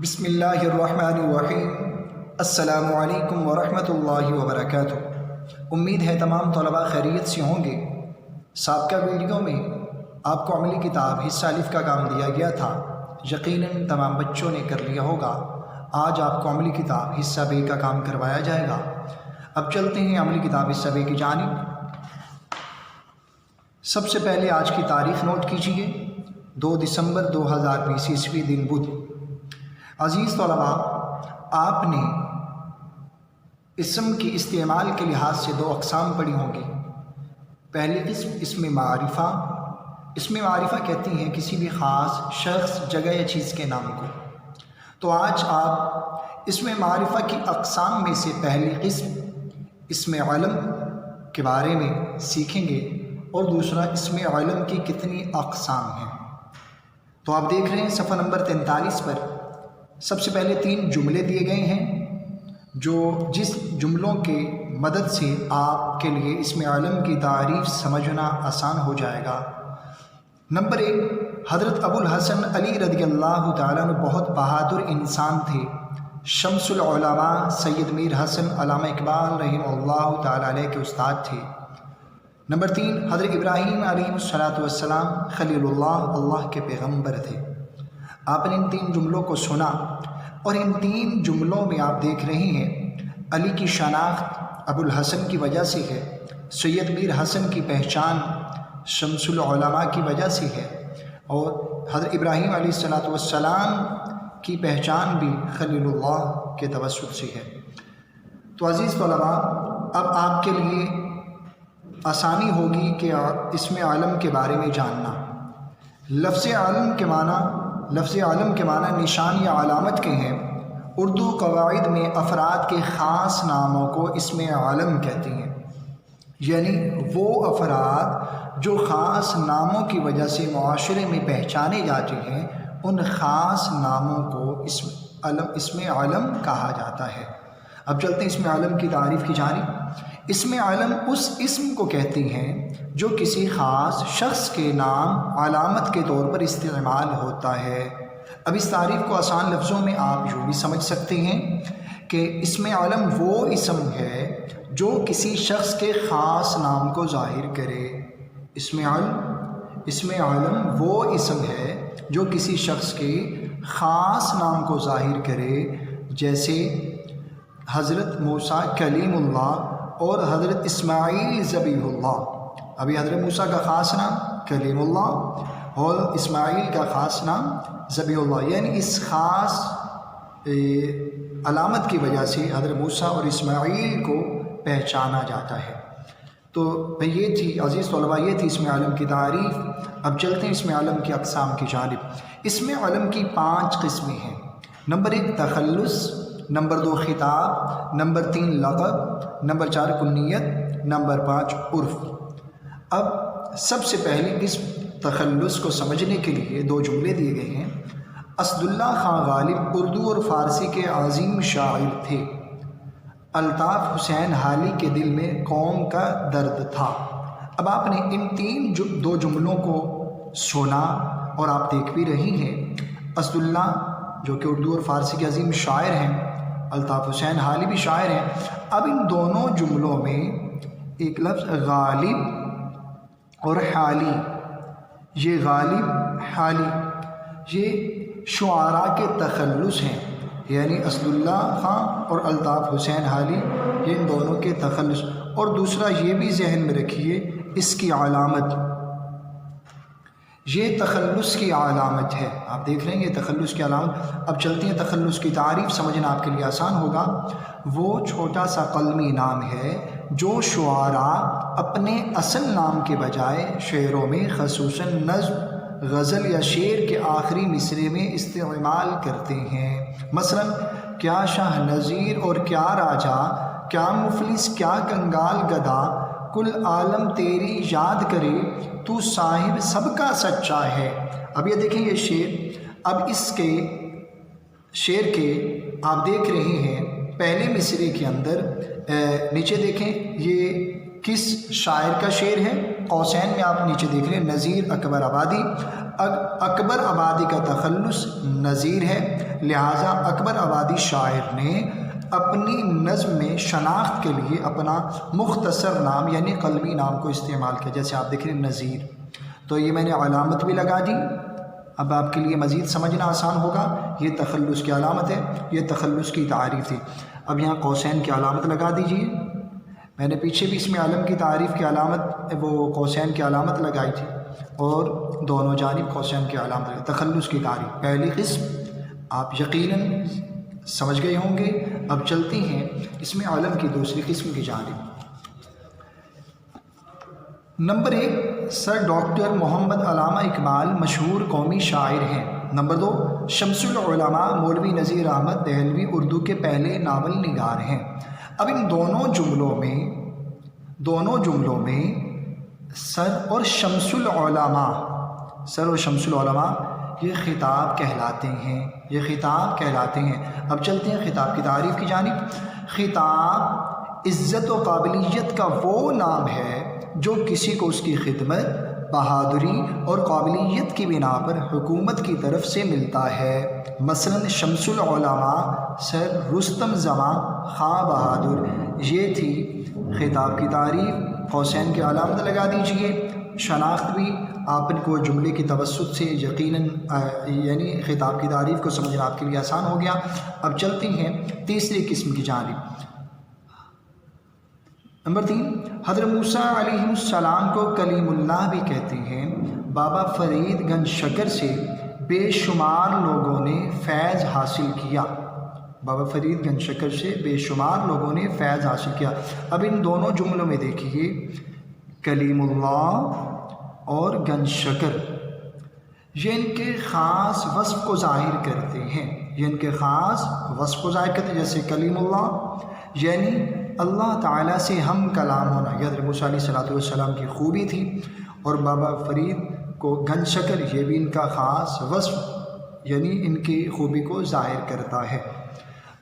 بسم اللہ الرحمن الرحیم۔ السلام علیکم ورحمۃ اللہ وبرکاتہ۔ امید ہے تمام طلباء خیریت سے ہوں گے۔ سابقہ ویڈیو میں آپ کو عملی کتاب حصہ الف کا کام دیا گیا تھا، یقیناً تمام بچوں نے کر لیا ہوگا۔ آج آپ کو عملی کتاب حصہ ب کا کام کروایا جائے گا۔ اب چلتے ہیں عملی کتاب حصہ ب کی جانب۔ سب سے پہلے آج کی تاریخ نوٹ کیجیے، 2 دسمبر 2020 عیسوی دن بدھ۔ عزیز طلباء، آپ نے اسم کی استعمال کے لحاظ سے 2 اقسام پڑھی ہوں گی۔ پہلی قسم اسم معرفہ۔ اسم معرفہ کہتی ہیں کسی بھی خاص شخص، جگہ یا چیز کے نام کو۔ تو آج آپ اسم معرفہ کی اقسام میں سے پہلی قسم اسم علم کے بارے میں سیکھیں گے، اور دوسرا اسم علم کی کتنی اقسام ہیں۔ تو آپ دیکھ رہے ہیں صفحہ نمبر 43 پر سب سے پہلے 3 جملے دیے گئے ہیں، جس جملوں کے مدد سے آپ کے لیے اسم علم کی تعریف سمجھنا آسان ہو جائے گا۔ نمبر 1، حضرت ابو الحسن علی رضی اللہ تعالیٰ عنہ بہت بہادر انسان تھے۔ شمس العلماء سید میر حسن علامہ اقبال رحمہ اللہ تعالیٰ علیہ کے استاد تھے۔ نمبر 3، حضرت ابراہیم علیہ السلام خلیل اللہ، اللہ کے پیغمبر تھے۔ آپ نے ان 3 جملوں کو سنا، اور ان 3 جملوں میں آپ دیکھ رہے ہیں علی کی شناخت ابو الحسن کی وجہ سے ہے، سید میر حسن کی پہچان شمس العلماء کی وجہ سے ہے، اور حضرت ابراہیم علیہ السلام کی پہچان بھی خلیل اللہ کے توسط سے ہے۔ تو عزیز طلباء، اب آپ کے لیے آسانی ہوگی کہ اسم علم کے بارے میں جاننا۔ لفظ علم کے معنی نشان یا علامت کے ہیں۔ اردو قواعد میں افراد کے خاص ناموں کو اسم علم کہتے ہیں، یعنی وہ افراد جو خاص ناموں کی وجہ سے معاشرے میں پہچانے جاتے ہیں، ان خاص ناموں کو اسم علم کہا جاتا ہے۔ اب چلتے ہیں اسم علم کی تعریف کی جانب۔ اسم علم اس اسم کو کہتے ہیں جو کسی خاص شخص کے نام علامت کے طور پر استعمال ہوتا ہے۔ اب اس تعریف کو آسان لفظوں میں آپ یوں بھی سمجھ سکتے ہیں کہ اسم علم وہ اسم ہے جو کسی شخص کے خاص نام کو ظاہر کرے۔ اسم علم وہ اسم ہے جو کسی شخص کے خاص نام کو ظاہر کرے، جیسے حضرت موسیٰ کلیم اللہ اور حضرت اسماعیل ذبیح اللہ۔ ابھی حضرت موسیٰ کا خاص نام کلیم اللہ اور اسماعیل کا خاص نام ذبیح اللہ، یعنی اس خاص علامت کی وجہ سے حضرت موسیٰ اور اسماعیل کو پہچانا جاتا ہے۔ تو یہ تھی عزیز طلباء، یہ تھی اسم علم کی تعریف۔ اب چلتے ہیں اسم علم کی اقسام کی جانب۔ اسم علم کی 5 قسمیں ہیں۔ نمبر 1 تخلص، نمبر 2 خطاب، نمبر 3 لقب، نمبر 4 کنیت، نمبر 5 عرف۔ اب سب سے پہلی قسم تخلص کو سمجھنے کے لیے 2 جملے دیے گئے ہیں۔ اسد اللہ خان غالب اردو اور فارسی کے عظیم شاعر تھے۔ الطاف حسین حالی کے دل میں قوم کا درد تھا۔ اب آپ نے ان 2 جملوں کو سنا اور آپ دیکھ بھی رہی ہیں۔ اسد اللہ جو کہ اردو اور فارسی کے عظیم شاعر ہیں، الطاف حسین حالی بھی شاعر ہیں۔ اب ان دونوں جملوں میں ایک لفظ غالب اور حالی، یہ غالب حالی یہ شعراء کے تخلص ہیں، یعنی اسد اللہ خان اور الطاف حسین حالی یہ ان دونوں کے تخلص۔ اور دوسرا یہ بھی ذہن میں رکھیے، اس کی علامت، یہ تخلص کی علامت ہے۔ آپ دیکھ رہے ہیں یہ تخلص کی علامت۔ اب چلتے ہیں تخلص کی تعریف سمجھنا آپ کے لیے آسان ہوگا۔ وہ چھوٹا سا قلمی نام ہے جو شعراء اپنے اصل نام کے بجائے شعروں میں خصوصاً نظم، غزل یا شعر کے آخری مصرعے میں استعمال کرتے ہیں۔ مثلاً کیا شاہ نذیر اور کیا راجا، کیا مفلس کیا کنگال گدا، کل عالم تیری یاد کرے، تو صاحب سب کا سچا ہے۔ اب یہ دیکھیں یہ شعر، اب اس کے شعر کے آپ دیکھ رہے ہیں پہلے مصرعے کے اندر نیچے دیکھیں یہ کس شاعر کا شعر ہے؟ قوسین میں آپ نیچے دیکھ رہے ہیں نظیر اکبر آبادی۔ اکبر آبادی کا تخلص نظیر ہے، لہٰذا اکبر آبادی شاعر نے اپنی نظم میں شناخت کے لیے اپنا مختصر نام یعنی قلمی نام کو استعمال کیا، جیسے آپ دیکھ رہے ہیں نظیر۔ تو یہ میں نے علامت بھی لگا دی، اب آپ کے لیے مزید سمجھنا آسان ہوگا۔ یہ تخلص کی علامت ہے، یہ تخلص کی تعریف تھی۔ اب یہاں قوسین کی علامت لگا دیجئے، میں نے پیچھے بھی اسم علم کی تعریف کی علامت وہ قوسین کی علامت لگائی تھی، اور دونوں جانب قوسین کی علامت لگائی۔ تخلص کی تعریف پہلی قسم آپ یقیناً سمجھ گئے ہوں گے۔ اب چلتے ہیں اسم علم کی دوسری قسم کی جانب۔ Number 1، sir doctor Muhammad Allama Iqbal مشہور قومی شاعر ہیں۔ نمبر 2، شمس العلماء مولوی نذیر احمد دہلوی اردو کے پہلے ناول نگار ہیں۔ اب ان دونوں جملوں میں سر اور شمس العلماء یہ خطاب کہلاتے ہیں، اب چلتے ہیں خطاب کی تعریف کی جانب۔ خطاب عزت و قابلیت کا وہ نام ہے جو کسی کو اس کی خدمت، بہادری اور قابلیت کی بنا پر حکومت کی طرف سے ملتا ہے۔ مثلا شمس العلماء سر رستم زماں خاں بہادر۔ یہ تھی خطاب کی تعریف، قوسین کی علامت لگا دیجئے۔ شناخت بھی آپ کو جملے کی توسط سے یقیناً یعنی خطاب کی تعریف کو سمجھنا آپ کے لیے آسان ہو گیا۔ اب چلتے ہیں تیسری قسم کی جانب۔ نمبر 3، حضرت موسیٰ علیہ السلام کو کلیم اللہ بھی کہتے ہیں۔ بابا فرید گنج شکر سے بے شمار لوگوں نے فیض حاصل کیا۔ اب ان دونوں جملوں میں دیکھیے، کلیم اللہ اور گنج شکر، یہ ان کے خاص وصف کو ظاہر کرتے ہیں، جیسے کلیم اللہ یعنی اللہ تعالیٰ سے ہم کلام ہونا، یہ حضرت موسیٰ علیہ السلام کی خوبی تھی، اور بابا فرید کو گنج شکر یہ بھی ان کا خاص وصف یعنی ان کی خوبی کو ظاہر کرتا ہے۔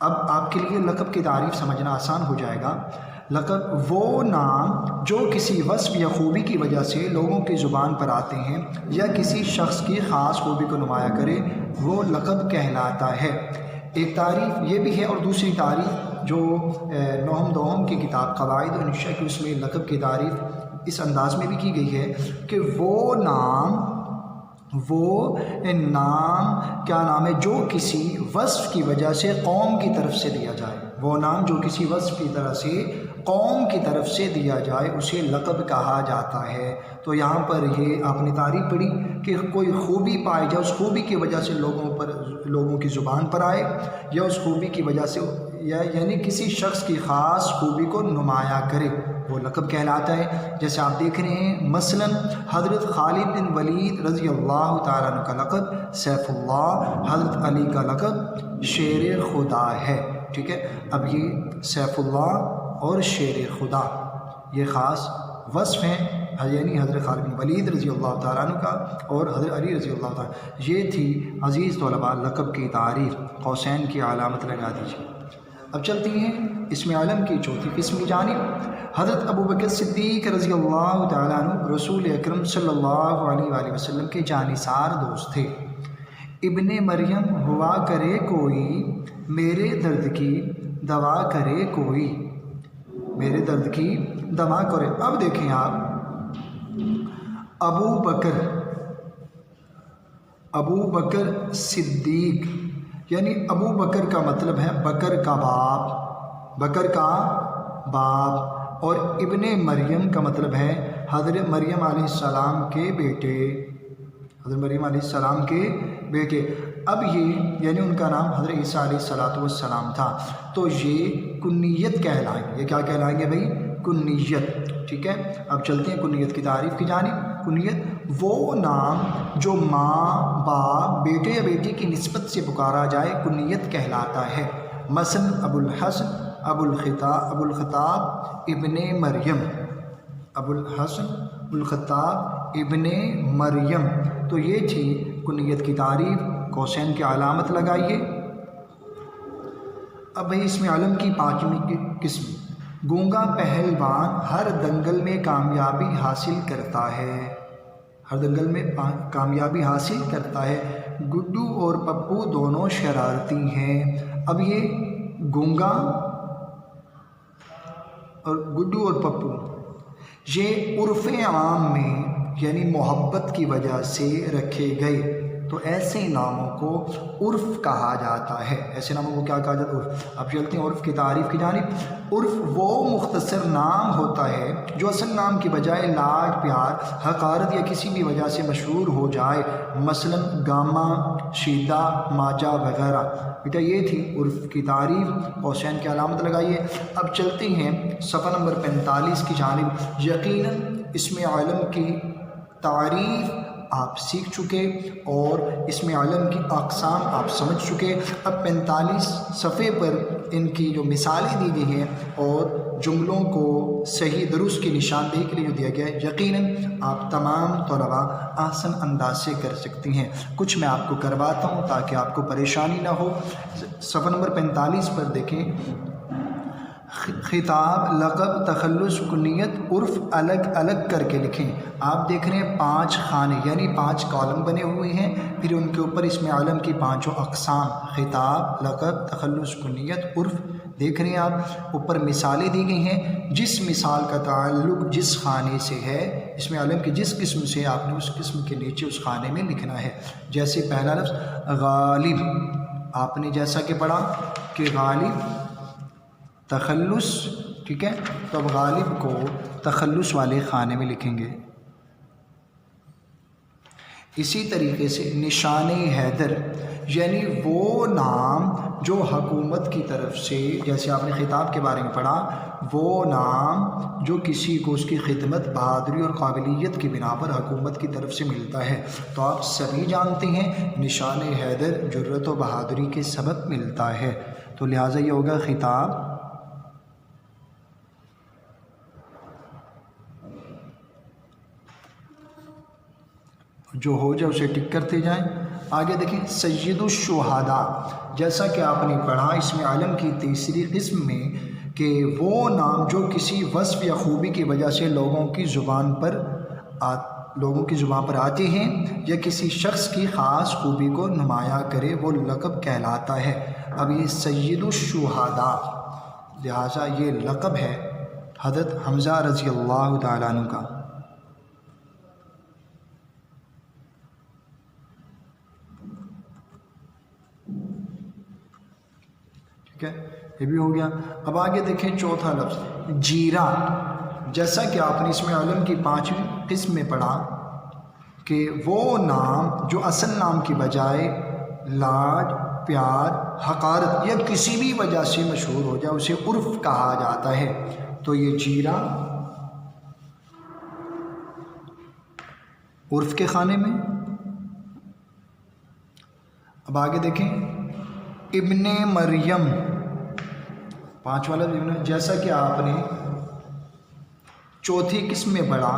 اب آپ کے لیے لقب کی تعریف سمجھنا آسان ہو جائے گا۔ لقب وہ نام جو کسی وصف یا خوبی کی وجہ سے لوگوں کی زبان پر آتے ہیں یا کسی شخص کی خاص خوبی کو نمایاں کرے، وہ لقب کہلاتا ہے۔ ایک تعریف یہ بھی ہے، اور دوسری تعریف جو نوہم دوہم کی کتاب قواعد و انشاء کی اس میں لقب کی تعریف اس انداز میں بھی کی گئی ہے کہ وہ نام کیا نام ہے جو کسی وصف کی وجہ سے قوم کی طرف سے دیا جائے، اسے لقب کہا جاتا ہے۔ تو یہاں پر یہ آپ نے تعریف پڑھی کہ کوئی خوبی پائی جائے، اس خوبی کی وجہ سے لوگوں کی زبان پر آئے، یا اس خوبی کی وجہ سے یعنی کسی شخص کی خاص خوبی کو نمایاں کرے، وہ لقب کہلاتا ہے۔ جیسے آپ دیکھ رہے ہیں مثلا حضرت خالد بن ولید رضی اللہ تعالیٰ عنہ کا لقب سیف اللہ، حضرت علی کا لقب شیر خدا ہے، ٹھیک ہے۔ اب یہ سیف اللہ اور شیر خدا یہ خاص وصف ہیں، یعنی حضرت خالد بن ولید رضی اللہ تعالیٰ عنہ کا اور حضرت علی رضی اللہ تعالیٰ۔ یہ تھی عزیز طلباء لقب کی تعریف، قوسین کی علامت لگا دیجیے۔ اب چلتی ہیں اسم علم کی چوتھی قسم کی جانب۔ حضرت ابوبکر صدیق رضی اللہ تعالیٰ عنہ رسول اکرم صلی اللہ علیہ وآلہ وسلم کے جانثار دوست تھے۔ ابن مریم ہوا کرے کوئی میرے درد کی دوا کرے کوئی، میرے درد کی دوا کرے۔ اب دیکھیں آپ، ابو بکر صدیق یعنی ابو بکر کا مطلب ہے بکر کا باپ، اور ابن مریم کا مطلب ہے حضرت مریم علیہ السلام کے بیٹے، اب یہ یعنی ان کا نام حضرت عیسیٰ علیہ السلام تھا، تو یہ کنیت کہلائیں گے۔ یہ کیا کہلائیں گے بھائی؟ کنیت، ٹھیک ہے۔ اب چلتے ہیں کنیت کی تعریف کی جانب۔ کنیت وہ نام جو ماں، باپ، بیٹے یا بیٹی کی نسبت سے پکارا جائے کنیت کہلاتا ہے۔ مثلا ابو الحسن، ابو الخطاب ابن مریم، ابو الحسن ابو الخطاب ابن مریم۔ تو یہ تھی کنیت کی تعریف، قوسین کی علامت لگائیے۔ اب بھائی اسم علم کی پانچویں قسم، گونگا پہلوان ہر دنگل میں کامیابی حاصل کرتا ہے، ہر دنگل میں کامیابی حاصل کرتا ہے۔ گڈو اور پپو دونوں شرارتی ہیں۔ اب یہ گونگا اور گڈو اور پپو یہ عرف عام میں یعنی محبت کی وجہ سے رکھے گئے، تو ایسے ناموں کو عرف کہا جاتا ہے۔ ایسے ناموں کو کیا کہا جاتا ہے؟ عرف۔ اب چلتے ہیں عرف کی تعریف کی جانب۔ عرف وہ مختصر نام ہوتا ہے جو اصل نام کی بجائے لاڈ، پیار، حقارت یا کسی بھی وجہ سے مشہور ہو جائے، مثلا گاما، شیدہ، ماجا وغیرہ۔ بیٹا یہ تھی عرف کی تعریف، قوسین کی علامت لگائیے۔ اب چلتے ہیں صفحہ نمبر 45 کی جانب۔ یقیناً اسم علم کی تعریف آپ سیکھ چکے اور اسم علم کی اقسام آپ سمجھ چکے۔ اب 45 صفحے پر ان کی جو مثالیں دی گئی ہیں اور جملوں کو صحیح درست کی نشاندہی کے لیے جو دیا گیا ہے، یقیناً آپ تمام طلباء احسن انداز سے کر سکتی ہیں۔ کچھ میں آپ کو کرواتا ہوں تاکہ آپ کو پریشانی نہ ہو۔ صفحہ نمبر 45 پر دیکھیں، خطاب، لقب، تخلص، کنیت، عرف الگ الگ کر کے لکھیں۔ آپ دیکھ رہے ہیں 5 خانے یعنی 5 کالم بنے ہوئے ہیں، پھر ان کے اوپر اسم علم کی 5 اقسام، خطاب، لقب، تخلص، کنیت، عرف دیکھ رہے ہیں آپ۔ اوپر مثالیں دی گئی ہیں، جس مثال کا تعلق جس خانے سے ہے، اسم علم کی جس قسم سے، آپ نے اس قسم کے نیچے اس خانے میں لکھنا ہے۔ جیسے پہلا لفظ غالب، آپ نے جیسا کہ پڑھا کہ غالب تخلص، ٹھیک ہے، تو اب غالب کو تخلص والے خانے میں لکھیں گے۔ اسی طریقے سے نشان حیدر یعنی وہ نام جو حکومت کی طرف سے، جیسے آپ نے خطاب کے بارے میں پڑھا، وہ نام جو کسی کو اس کی خدمت، بہادری اور قابلیت کی بنا پر حکومت کی طرف سے ملتا ہے۔ تو آپ سبھی جانتے ہیں نشان حیدر جرأت و بہادری کے سبب ملتا ہے، تو لہٰذا یہ ہوگا خطاب۔ جو ہو جائے اسے ٹک کرتے جائیں۔ آگے دیکھیں سید الشہداء، جیسا کہ آپ نے پڑھا اسم علم کی تیسری قسم میں کہ وہ نام جو کسی وصف یا خوبی کی وجہ سے لوگوں کی زبان پر آتے ہیں یا کسی شخص کی خاص خوبی کو نمایاں کرے، وہ لقب کہلاتا ہے۔ اب یہ سید الشہداء، لہٰذا یہ لقب ہے حضرت حمزہ رضی اللہ تعالیٰ عنہ کا۔ ٹھیک ہے، یہ بھی ہو گیا۔ اب آگے دیکھیں چوتھا لفظ جیرا، جیسا کہ آپ نے اسم علم کی 5ویں قسم میں پڑھا کہ وہ نام جو اصل نام کی بجائے لاڈ، پیار، حقارت یا کسی بھی وجہ سے مشہور ہو جائے، اسے عرف کہا جاتا ہے۔ تو یہ جیرا عرف کے خانے میں۔ اب آگے دیکھیں ابن مریم، 5واں لفظ ابن، جیسا کہ آپ نے چوتھی قسم میں پڑھا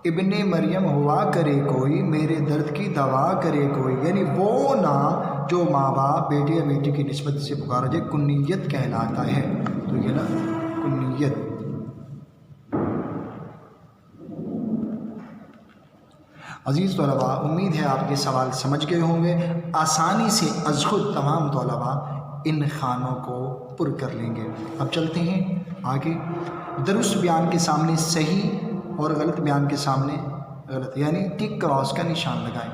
ابن مریم ہوا کرے کوئی، میرے درد کی دوا کرے کوئی، یعنی وہ نام جو ماں باپ، بیٹے یا بیٹی کی نسبت سے پکارا جائے، کنیت کہلاتا ہے۔ تو یہ نا کنیت۔ عزیز طلباء، امید ہے آپ کے سوال سمجھ گئے ہوں گے، آسانی سے از خود تمام طلباء ان خانوں کو پر کر لیں گے۔ اب چلتے ہیں آگے۔ درست بیان کے سامنے صحیح اور غلط بیان کے سامنے غلط، یعنی ٹک کراس کا نشان لگائیں۔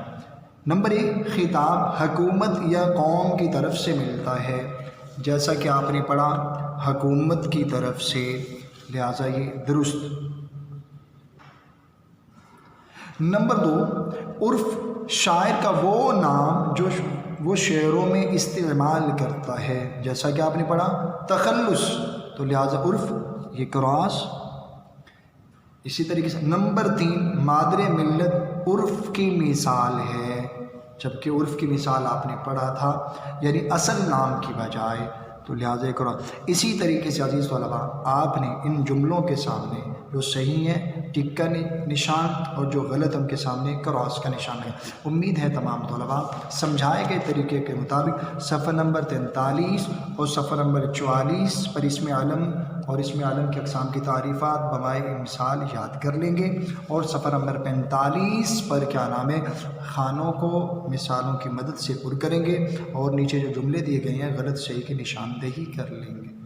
نمبر 1، خطاب حکومت یا قوم کی طرف سے ملتا ہے، جیسا کہ آپ نے پڑھا حکومت کی طرف سے، لہٰذا یہ درست۔ نمبر 2، عرف شاعر کا وہ نام جو وہ شعروں میں استعمال کرتا ہے، جیسا کہ آپ نے پڑھا تخلص، تو لہٰذا عرف، یہ کراس۔ اسی طریقے سے نمبر 3، مادر ملت عرف کی مثال ہے، جبکہ عرف کی مثال آپ نے پڑھا تھا یعنی اصل نام کی بجائے، تو لہٰذا یہ کراس۔ اسی طریقے سے عزیز طلباء، آپ نے ان جملوں کے سامنے جو صحیح ہے ٹک کا نشان اور جو غلط ان کے سامنے کراس کا نشان ہے۔ امید ہے تمام طلباء سمجھائے گئے طریقے کے مطابق صفحہ نمبر 43 اور صفحہ نمبر 44 پر اسم عالم اور اسم عالم کی اقسام کی تعریفات بمائے مثال یاد کر لیں گے، اور صفحہ نمبر 45 پر کیا نام ہے خانوں کو مثالوں کی مدد سے پر کریں گے، اور نیچے جو جملے دیے گئے ہیں غلط صحیح کی نشاندہی کر لیں گے۔